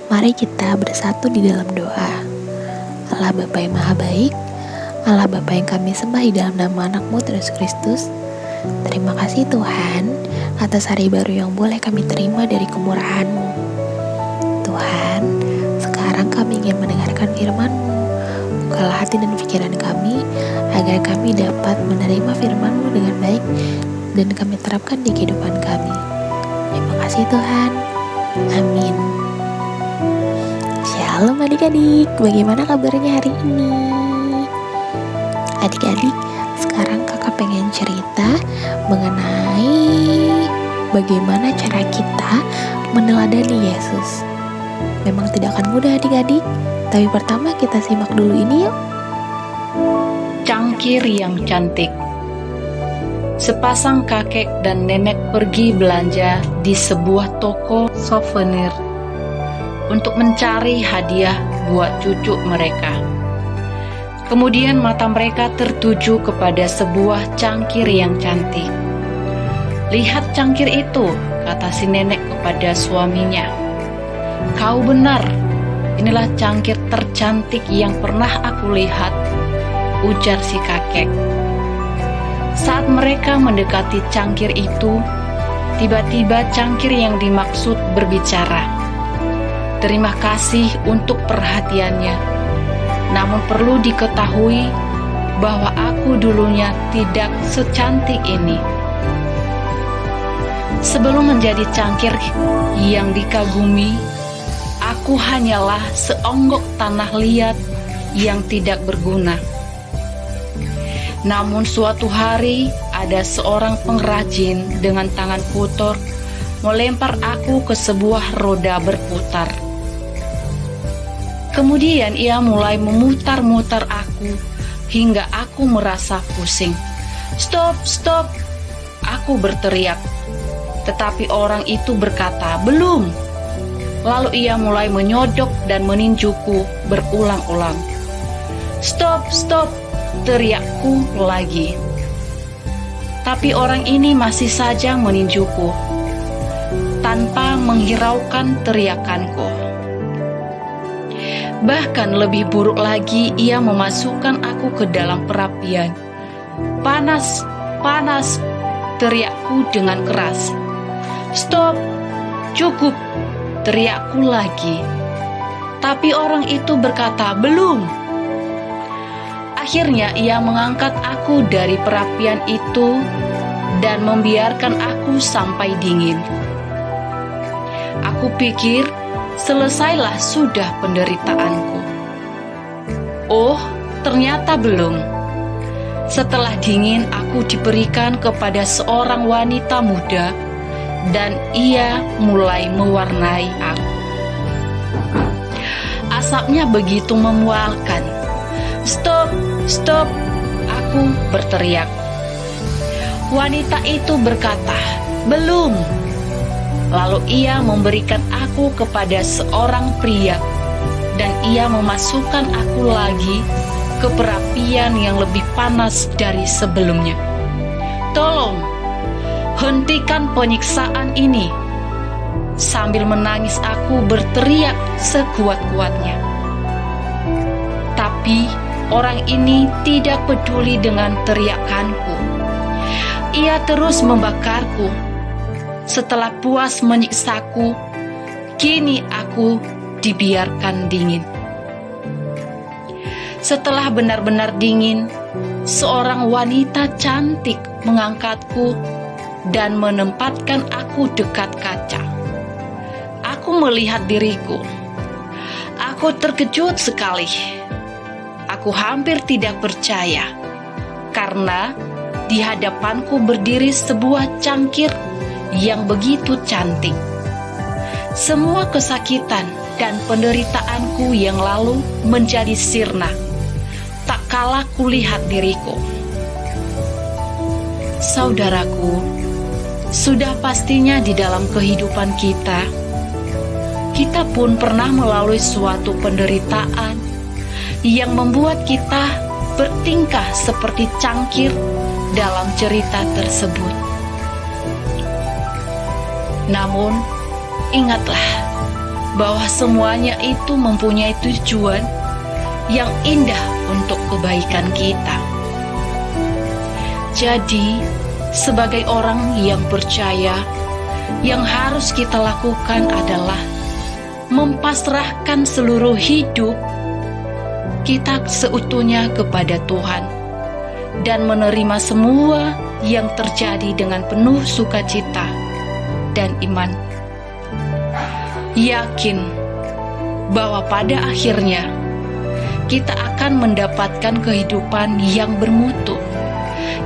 Mari kita bersatu di dalam doa. Allah Bapa yang Maha Baik, Allah Bapa yang kami sembah di dalam nama anak-Mu Yesus Kristus, terima kasih Tuhan atas hari baru yang boleh kami terima dari kemurahan-Mu. Tuhan, sekarang kami ingin mendengarkan firman-Mu. Bukalah hati dan pikiran kami agar kami dapat menerima firman-Mu dengan baik dan kami terapkan di kehidupan kami. Terima kasih Tuhan. Amin. Shalom adik-adik, bagaimana kabarnya hari ini? Adik-adik, sekarang kakak pengen cerita mengenai bagaimana cara kita meneladani Yesus. Memang tidak akan mudah adik-adik, tapi pertama kita simak dulu ini yuk. Cangkir yang cantik. Sepasang kakek dan nenek pergi belanja di sebuah toko souvenir untuk mencari hadiah buat cucu mereka. Kemudian mata mereka tertuju kepada sebuah cangkir yang cantik. "Lihat cangkir itu," kata si nenek kepada suaminya. "Kau benar, inilah cangkir tercantik yang pernah aku lihat," ujar si kakek. Saat mereka mendekati cangkir itu, tiba-tiba cangkir yang dimaksud berbicara. "Terima kasih untuk perhatiannya. Namun perlu diketahui bahwa aku dulunya tidak secantik ini. Sebelum menjadi cangkir yang dikagumi, aku hanyalah seonggok tanah liat yang tidak berguna. Namun suatu hari ada seorang pengrajin dengan tangan kotor melempar aku ke sebuah roda berputar. Kemudian ia mulai memutar-mutar aku hingga aku merasa pusing. Stop, stop!" Aku berteriak. Tetapi orang itu berkata, "Belum." Lalu ia mulai menyodok dan meninjuku berulang-ulang. "Stop, stop!" teriakku lagi. Tapi orang ini masih saja meninjuku tanpa menghiraukan teriakanku. Bahkan lebih buruk lagi, ia memasukkan aku ke dalam perapian. "Panas, panas!" teriakku dengan keras. "Stop, cukup!" teriakku lagi. Tapi orang itu berkata, "Belum." Akhirnya ia mengangkat aku dari perapian itu dan membiarkan aku sampai dingin. Aku pikir selesailah sudah penderitaanku. Oh, ternyata belum. Setelah dingin, aku diberikan kepada seorang wanita muda dan ia mulai mewarnai aku. Asapnya begitu memualkan. "Stop, stop!" aku berteriak. Wanita itu berkata, "Belum." Lalu ia memberikan aku kepada seorang pria dan ia memasukkan aku lagi ke perapian yang lebih panas dari sebelumnya. "Tolong, hentikan penyiksaan ini!" Sambil menangis aku berteriak sekuat-kuatnya. Tapi orang ini tidak peduli dengan teriakanku. Ia terus membakarku. Setelah puas menyiksaku, kini aku dibiarkan dingin. Setelah benar-benar dingin, seorang wanita cantik mengangkatku dan menempatkan aku dekat kaca. Aku melihat diriku. Aku terkejut sekali. Aku hampir tidak percaya, karena di hadapanku berdiri sebuah cangkir yang begitu cantik. Semua kesakitan dan penderitaanku yang lalu menjadi sirna tak kala kulihat diriku. Saudaraku, sudah pastinya di dalam kehidupan kita pun pernah melalui suatu penderitaan yang membuat kita bertingkah seperti cangkir dalam cerita tersebut. Namun, ingatlah bahwa semuanya itu mempunyai tujuan yang indah untuk kebaikan kita. Jadi, sebagai orang yang percaya, yang harus kita lakukan adalah mempasrahkan seluruh hidup kita seutuhnya kepada Tuhan dan menerima semua yang terjadi dengan penuh sukacita dan iman. Yakin bahwa pada akhirnya kita akan mendapatkan kehidupan yang bermutu,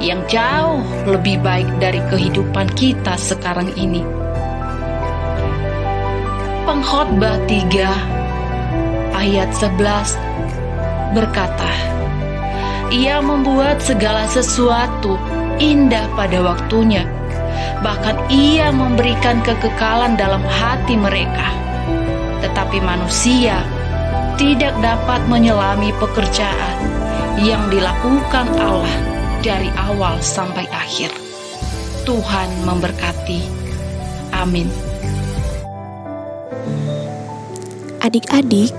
yang jauh lebih baik dari kehidupan kita sekarang ini. Pengkhotbah 3 ayat 11 berkata, Ia membuat segala sesuatu indah pada waktunya, bahkan Ia memberikan kekekalan dalam hati mereka. Tetapi manusia tidak dapat menyelami pekerjaan yang dilakukan Allah dari awal sampai akhir. Tuhan memberkati. Amin. Adik-adik,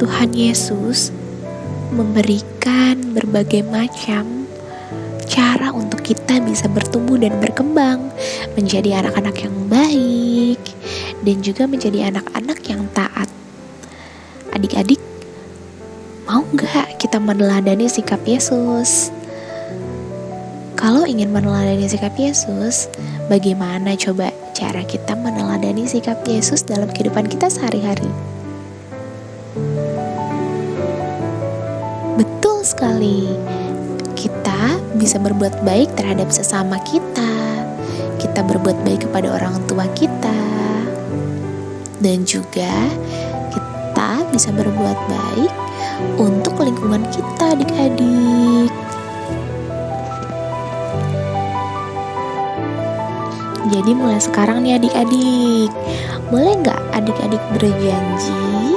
Tuhan Yesus memberikan berbagai macam cara untuk kita bisa bertumbuh dan berkembang menjadi anak-anak yang baik dan juga menjadi anak-anak yang taat. Adik-adik, mau gak kita meneladani sikap Yesus? Kalau ingin meneladani sikap Yesus, bagaimana coba cara kita meneladani sikap Yesus dalam kehidupan kita sehari-hari? Betul sekali, kita bisa berbuat baik terhadap sesama kita. Kita berbuat baik kepada orang tua kita. Dan juga kita bisa berbuat baik untuk lingkungan kita, adik-adik. Jadi mulai sekarang nih adik-adik, boleh nggak adik-adik berjanji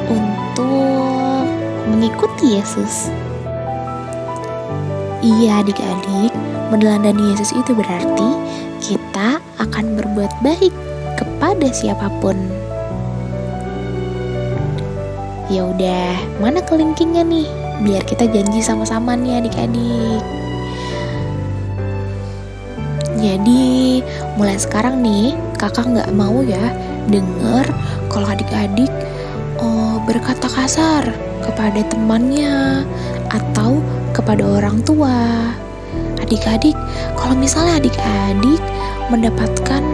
untuk mengikuti Yesus? Iya adik-adik, meneladani Yesus itu berarti kita akan berbuat baik kepada siapapun. Ya udah, mana kelingkingnya nih? Biar kita janji sama-sama nih adik-adik. Jadi mulai sekarang nih kakak nggak mau ya denger kalau adik-adik berkata kasar kepada temannya atau kepada orang tua. Adik-adik, kalau misalnya adik-adik mendapatkan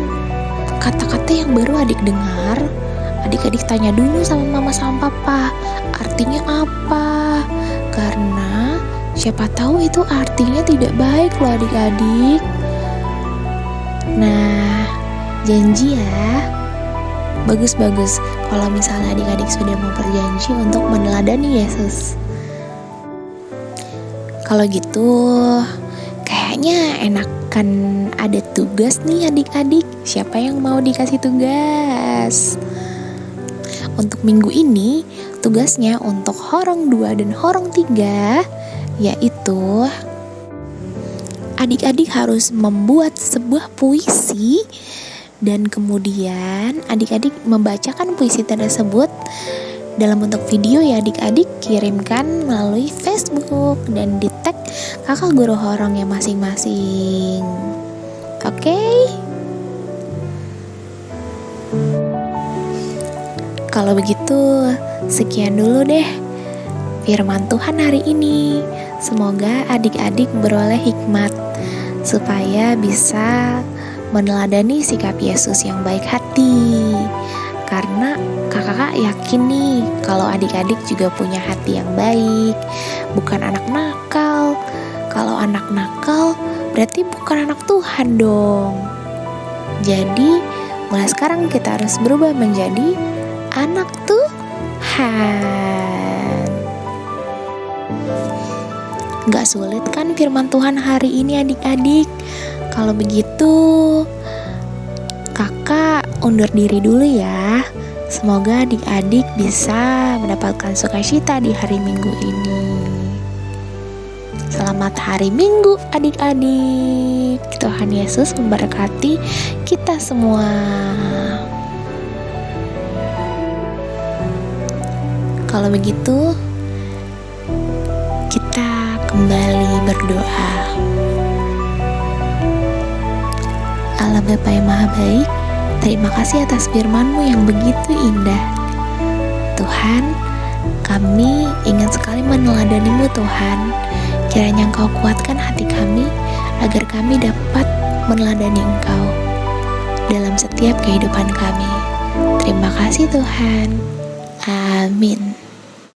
kata-kata yang baru adik dengar, adik-adik tanya dulu sama mama sama papa, artinya apa? Karena siapa tahu itu artinya tidak baik loh adik-adik. Nah, janji ya. Bagus-bagus kalau misalnya adik-adik sudah mau berjanji untuk meneladani Yesus. Kalau gitu, kayaknya enakan ada tugas nih adik-adik. Siapa yang mau dikasih tugas? Untuk minggu ini, tugasnya untuk Horong 2 dan Horong 3, yaitu adik-adik harus membuat sebuah puisi dan kemudian adik-adik membacakan puisi tersebut dalam bentuk video ya adik-adik, kirimkan melalui Facebook dan di tag kakak guru horong yang masing-masing. Oke? Kalau begitu, sekian dulu deh firman Tuhan hari ini. Semoga adik-adik beroleh hikmat supaya bisa meneladani sikap Yesus yang baik hati. Karena kakak yakin nih kalau adik-adik juga punya hati yang baik, bukan anak nakal. Kalau anak nakal berarti bukan anak Tuhan dong. Jadi mulai sekarang kita harus berubah menjadi anak Tuhan. Gak sulit kan firman Tuhan hari ini adik-adik? Kalau begitu kakak undur diri dulu ya. Semoga adik-adik bisa mendapatkan sukacita di hari Minggu ini. Selamat hari Minggu adik-adik. Tuhan Yesus memberkati kita semua. Kalau begitu, kita kembali berdoa. Allah Bapa yang Maha Baik, terima kasih atas firman-Mu yang begitu indah. Tuhan, kami ingin sekali meneladani-Mu Tuhan. Kiranya Engkau kuatkan hati kami, agar kami dapat meneladani Engkau dalam setiap kehidupan kami. Terima kasih Tuhan. Amin.